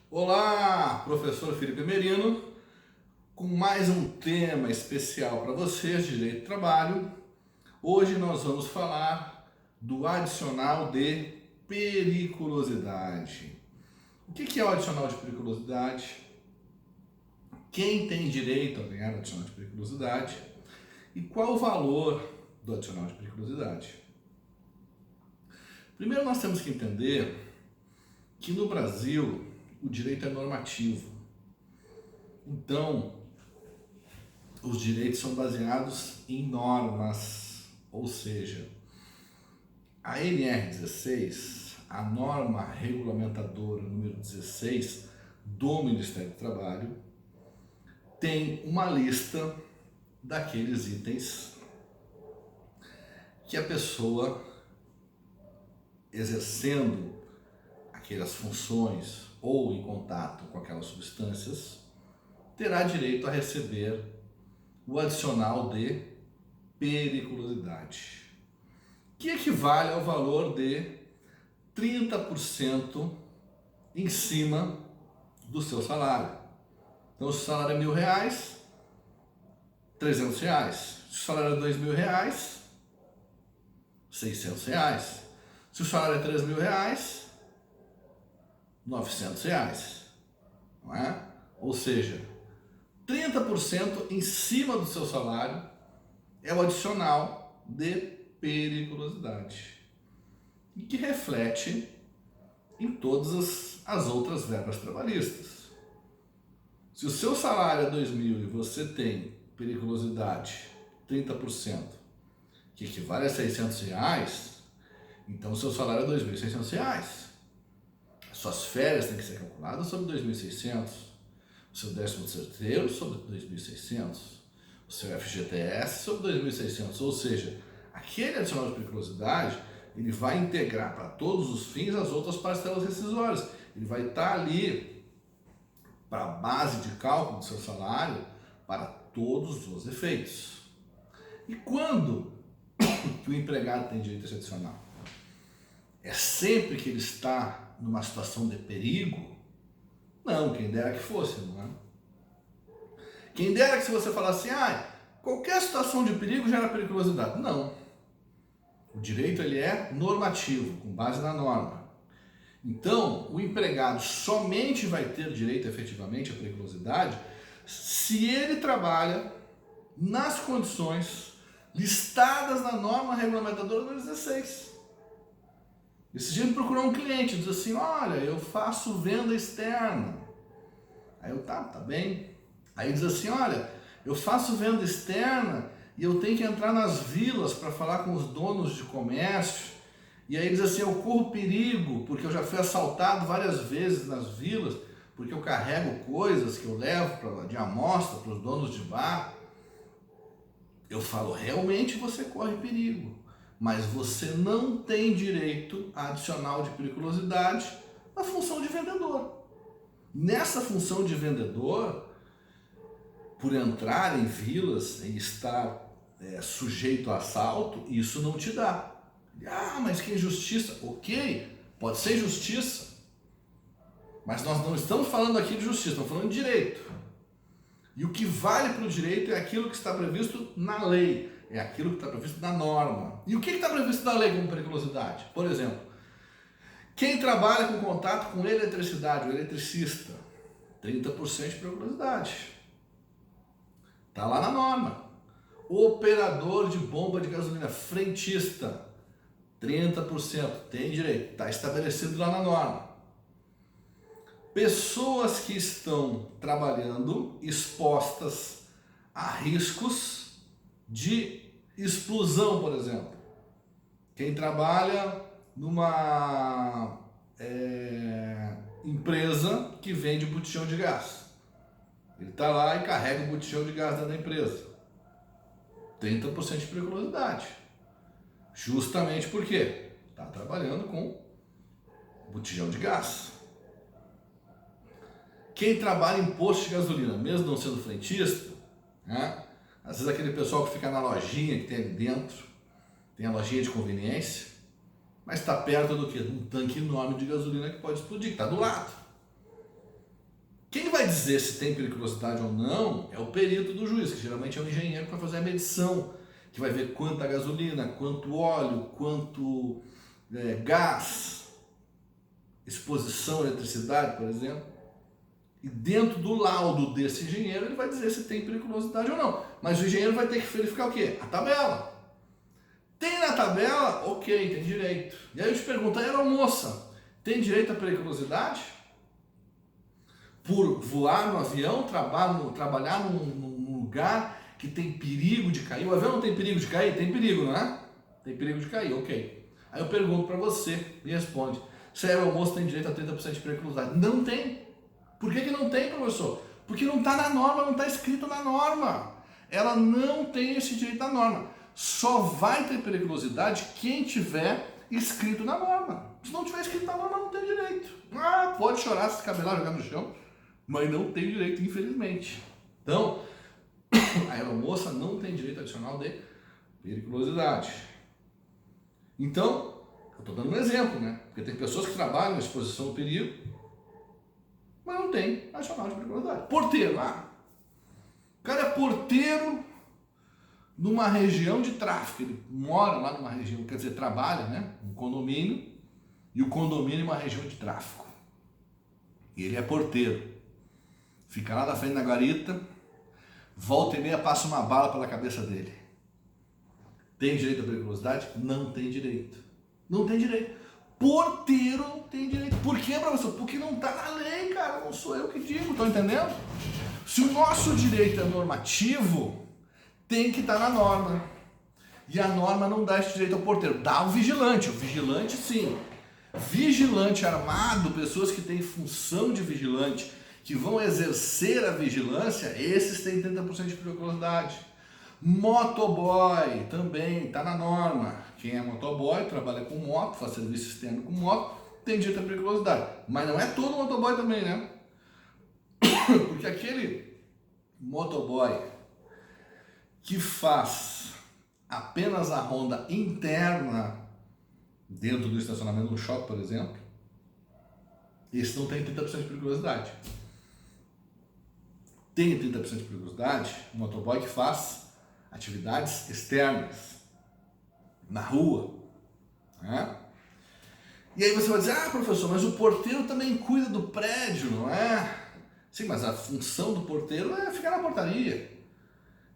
Olá, professor Felipe Merino, com mais um tema especial para vocês, Direito do Trabalho. Hoje nós vamos falar do adicional de periculosidade. O que é o adicional de periculosidade? Quem tem direito a ganhar o adicional de periculosidade? E qual o valor do adicional de periculosidade? Primeiro nós temos que entender que no Brasil o direito é normativo. Então, os direitos são baseados em normas, ou seja, a NR16, a norma regulamentadora número 16 do Ministério do Trabalho, tem uma lista daqueles itens que a pessoa exercendo aquelas funções ou em contato com aquelas substâncias terá direito a receber o adicional de periculosidade, que equivale ao valor de 30% em cima do seu salário. Então, se o salário é R$1.000, R$300. Se o salário é R$2.000, R$600. Se o salário é R$3.000, R$900, não é? Ou seja, 30% em cima do seu salário é o adicional de periculosidade, e que reflete em todas as outras verbas trabalhistas. Se o seu salário é 2.000 e você tem periculosidade 30%, que equivale a R$600, então o seu salário é R$2.600. Suas férias têm que ser calculadas sobre 2.600, o seu 13º sobre 2.600, o seu FGTS sobre 2.600, ou seja, aquele adicional de periculosidade, ele vai integrar para todos os fins as outras parcelas rescisórias. Ele vai estar ali para a base de cálculo do seu salário para todos os efeitos. E quando que o empregado tem direito a esse adicional? É sempre que ele está numa situação de perigo? Não, quem dera que fosse, não é? Quem dera que se você falasse qualquer situação de perigo gera periculosidade. Não. O direito ele é normativo, com base na norma. Então, o empregado somente vai ter direito efetivamente à periculosidade se ele trabalha nas condições listadas na norma regulamentadora número 16. Esse dia me procurou um cliente, diz assim, olha, eu faço venda externa. Aí eu, tá bem. Aí diz assim, olha, eu faço venda externa e eu tenho que entrar nas vilas para falar com os donos de comércio. E aí diz assim, eu corro perigo, porque eu já fui assaltado várias vezes nas vilas, porque eu carrego coisas que eu levo de amostra para os donos de bar. Eu falo, realmente você corre perigo, mas você não tem direito a adicional de periculosidade na função de vendedor. Nessa função de vendedor, por entrar em vilas e estar sujeito a assalto, isso não te dá. Mas que injustiça. Ok, pode ser injustiça, mas nós não estamos falando aqui de justiça, estamos falando de direito. E o que vale para o direito é aquilo que está previsto na lei, é aquilo que está previsto na norma. E o que está previsto na lei como periculosidade? Por exemplo, quem trabalha com contato com eletricidade, o eletricista, 30% de periculosidade. Está lá na norma. Operador de bomba de gasolina, frentista, 30%, tem direito, está estabelecido lá na norma. Pessoas que estão trabalhando expostas a riscos de explosão, por exemplo. Quem trabalha numa empresa que vende botijão de gás. Ele está lá e carrega o botijão de gás dentro da empresa. 30% de periculosidade. Justamente porque está trabalhando com botijão de gás. Quem trabalha em posto de gasolina, mesmo não sendo frentista, às vezes aquele pessoal que fica na lojinha que tem ali dentro, tem a lojinha de conveniência, mas está perto do quê? De um tanque enorme de gasolina que pode explodir, que está do lado. vai dizer se tem periculosidade ou não é o perito do juiz, que geralmente é o engenheiro que vai fazer a medição, que vai ver quanta gasolina, quanto óleo, quanto gás, exposição à eletricidade, por exemplo. E dentro do laudo desse engenheiro, ele vai dizer se tem periculosidade ou não. Mas o engenheiro vai ter que verificar o quê? A tabela. Tem na tabela? Ok, tem direito. E aí eu te pergunto, aeromoça, tem direito à periculosidade? Por voar no avião, trabalhar num lugar que tem perigo de cair. O avião não tem perigo de cair? Tem perigo, não é? Tem perigo de cair, ok. Aí eu pergunto para você, me responde, se a aeromoça tem direito a 30% de periculosidade? Não tem. Por que não tem, professor? Porque não está na norma, não está escrito na norma. Ela não tem esse direito na norma. Só vai ter periculosidade quem tiver escrito na norma. Se não tiver escrito na norma, não tem direito. Ah, pode chorar, se cabelar, jogar no chão, mas não tem direito, infelizmente. Então, a aeromoça não tem direito adicional de periculosidade. Então, eu estou dando um exemplo, né? Porque tem pessoas que trabalham na exposição ao perigo, mas não tem adicional de periculosidade. Porteiro, o cara é porteiro numa região de tráfico, ele mora lá numa região, quer dizer, trabalha, né? Um condomínio, e o condomínio é uma região de tráfico. E ele é porteiro. Fica lá na frente da guarita, volta e meia passa uma bala pela cabeça dele. Tem direito à periculosidade? Não tem direito. Não tem direito. Porteiro tem direito. Por quê, professor? Porque não está na lei, cara. Não sou eu que digo, estão entendendo? Se o nosso direito é normativo, tem que estar na norma. E a norma não dá esse direito ao porteiro. Dá ao vigilante. O vigilante, sim. Vigilante armado, pessoas que têm função de vigilante, que vão exercer a vigilância, esses têm 30% de periculosidade. Motoboy também está na norma. Quem é motoboy, trabalha com moto, faz serviço externo com moto, tem direito à periculosidade. Mas não é todo motoboy também, né? Porque aquele motoboy que faz apenas a ronda interna dentro do estacionamento do shopping, por exemplo, esse não tem 30% de periculosidade. Tem 30% de periculosidade o motoboy que faz atividades externas, na rua, né? E aí você vai dizer, professor, mas o porteiro também cuida do prédio, não é? Sim, mas a função do porteiro é ficar na portaria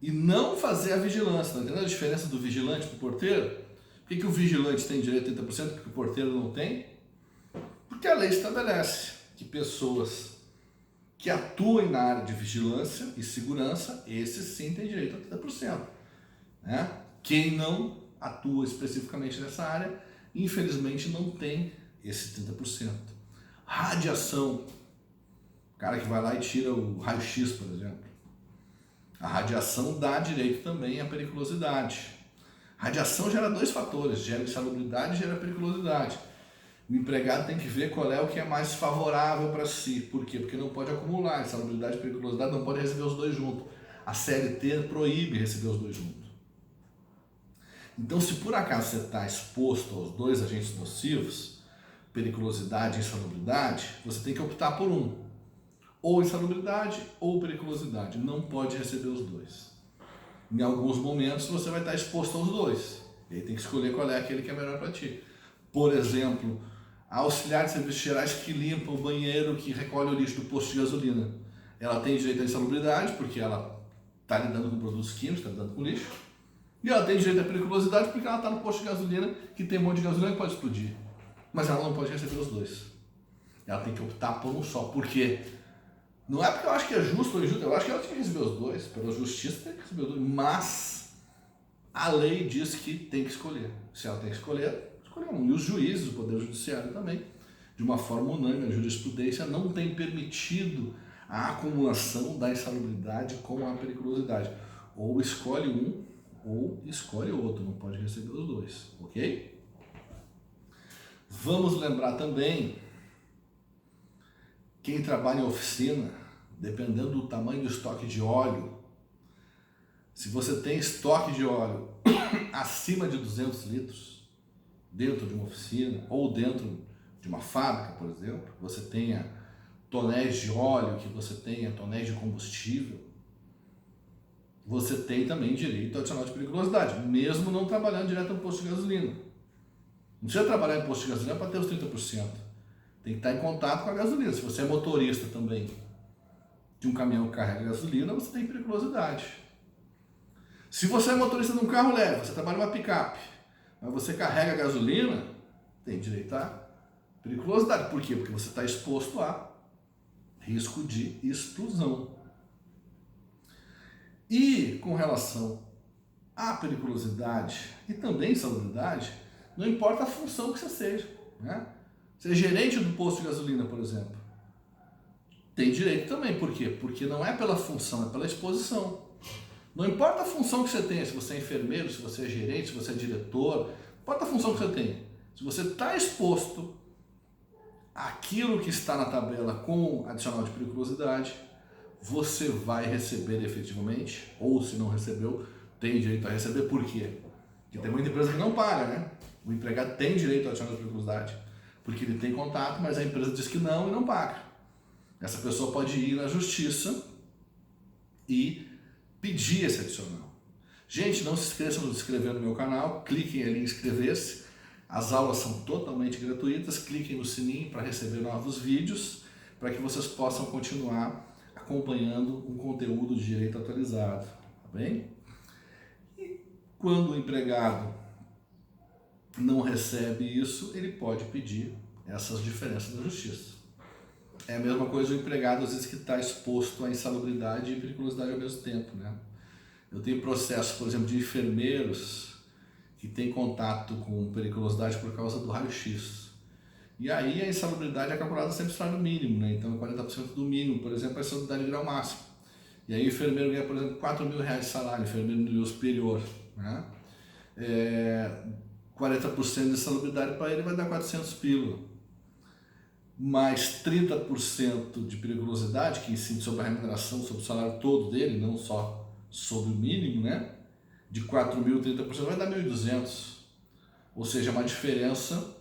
e não fazer a vigilância. Tá entendendo a diferença do vigilante para o porteiro? Por que o vigilante tem direito a 30% e o porteiro não tem? Porque a lei estabelece que pessoas que atuem na área de vigilância e segurança, esses sim têm direito a 30%. Né? Quem não atua especificamente nessa área, infelizmente não tem esse 30%. Radiação. O cara que vai lá e tira o raio-x, por exemplo. A radiação dá direito também à periculosidade. Radiação gera dois fatores, gera insalubridade e gera periculosidade. O empregado tem que ver qual é o que é mais favorável para si. Por quê? Porque não pode acumular. Insalubridade e periculosidade não pode receber os dois juntos. A CLT proíbe receber os dois juntos. Então, se por acaso você está exposto aos dois agentes nocivos, periculosidade e insalubridade, você tem que optar por um. Ou insalubridade ou periculosidade. Não pode receber os dois. Em alguns momentos você vai estar exposto aos dois. E aí tem que escolher qual é aquele que é melhor para ti. Por exemplo, a auxiliar de serviços gerais que limpa o banheiro, que recolhe o lixo do posto de gasolina. Ela tem direito à insalubridade, porque ela está lidando com produtos químicos, está lidando com lixo. E ela tem direito à periculosidade porque ela está no posto de gasolina que tem um monte de gasolina que pode explodir. Mas ela não pode receber os dois. Ela tem que optar por um só. Por quê? Não é porque eu acho que é justo ou injusto, eu acho que ela tem que receber os dois. Pela justiça tem que receber os dois. Mas a lei diz que tem que escolher. Se ela tem que escolher um. E os juízes, o Poder Judiciário também, de uma forma unânime, a jurisprudência não tem permitido a acumulação da insalubridade com a periculosidade. Ou escolhe um ou escolhe outro, não pode receber os dois, ok? Vamos lembrar também, quem trabalha em oficina, dependendo do tamanho do estoque de óleo, se você tem estoque de óleo acima de 200 litros dentro de uma oficina ou dentro de uma fábrica, por exemplo, você tenha tonéis de óleo que você tenha, tonéis de combustível, você tem também direito ao adicional de periculosidade, mesmo não trabalhando direto no posto de gasolina. Não precisa trabalhar em posto de gasolina para ter os 30%. Tem que estar em contato com a gasolina. Se você é motorista também de um caminhão que carrega gasolina, você tem periculosidade. Se você é motorista de um carro leve, você trabalha em uma picape, mas você carrega gasolina, tem direito a periculosidade. Por quê? Porque você está exposto a risco de explosão. E com relação à periculosidade e também insalubridade, não importa a função que você seja, né? Você é gerente do posto de gasolina, por exemplo, tem direito também. Por quê? Porque não é pela função, é pela exposição. Não importa a função que você tenha, se você é enfermeiro, se você é gerente, se você é diretor, não importa a função que você tenha. Se você está exposto àquilo que está na tabela com adicional de periculosidade, você vai receber efetivamente, ou se não recebeu, tem direito a receber. Por quê? Porque tem muita empresa que não paga, né? O empregado tem direito a adicional de periculosidade, porque ele tem contato, mas a empresa diz que não e não paga. Essa pessoa pode ir na justiça e pedir esse adicional. Gente, não se esqueçam de se inscrever no meu canal, cliquem ali em inscrever-se. As aulas são totalmente gratuitas, cliquem no sininho para receber novos vídeos, para que vocês possam continuar acompanhando um conteúdo de direito atualizado, tá bem? E quando o empregado não recebe isso, ele pode pedir essas diferenças na justiça. É a mesma coisa o empregado, às vezes, que está exposto à insalubridade e periculosidade ao mesmo tempo, né? Eu tenho processos, por exemplo, de enfermeiros que têm contato com periculosidade por causa do raio-x. E aí a insalubridade é calculada sempre no salário mínimo, né? Então é 40% do mínimo, por exemplo, a insalubridade de grau máximo. E aí o enfermeiro ganha, por exemplo, R$4.000 de salário, enfermeiro no nível superior, né? 40% de insalubridade para ele vai dar 400 pila. Mais 30% de periculosidade, que incide sobre a remuneração, sobre o salário todo dele, não só sobre o mínimo, né? De 4.000, 30% vai dar 1.200. Ou seja, uma diferença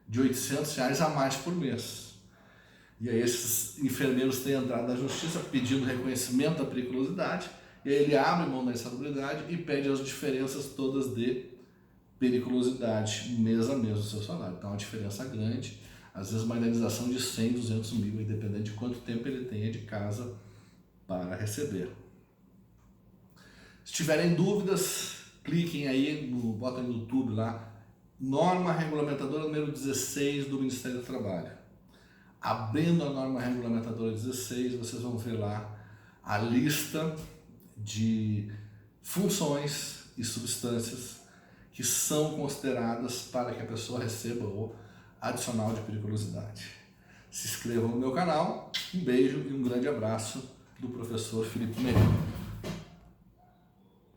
de R$800 a mais por mês. E aí esses enfermeiros têm entrado na justiça pedindo reconhecimento da periculosidade, e aí ele abre mão da insalubridade e pede as diferenças todas de periculosidade mês a mês do seu salário. Então é uma diferença grande, às vezes uma indenização de 100, 200 mil, independente de quanto tempo ele tenha de casa para receber. Se tiverem dúvidas, cliquem aí, botem no YouTube lá, norma regulamentadora número 16 do Ministério do Trabalho. Abrindo a norma regulamentadora 16, vocês vão ver lá a lista de funções e substâncias que são consideradas para que a pessoa receba o adicional de periculosidade. Se inscrevam no meu canal, um beijo e um grande abraço do professor Felipe Meira.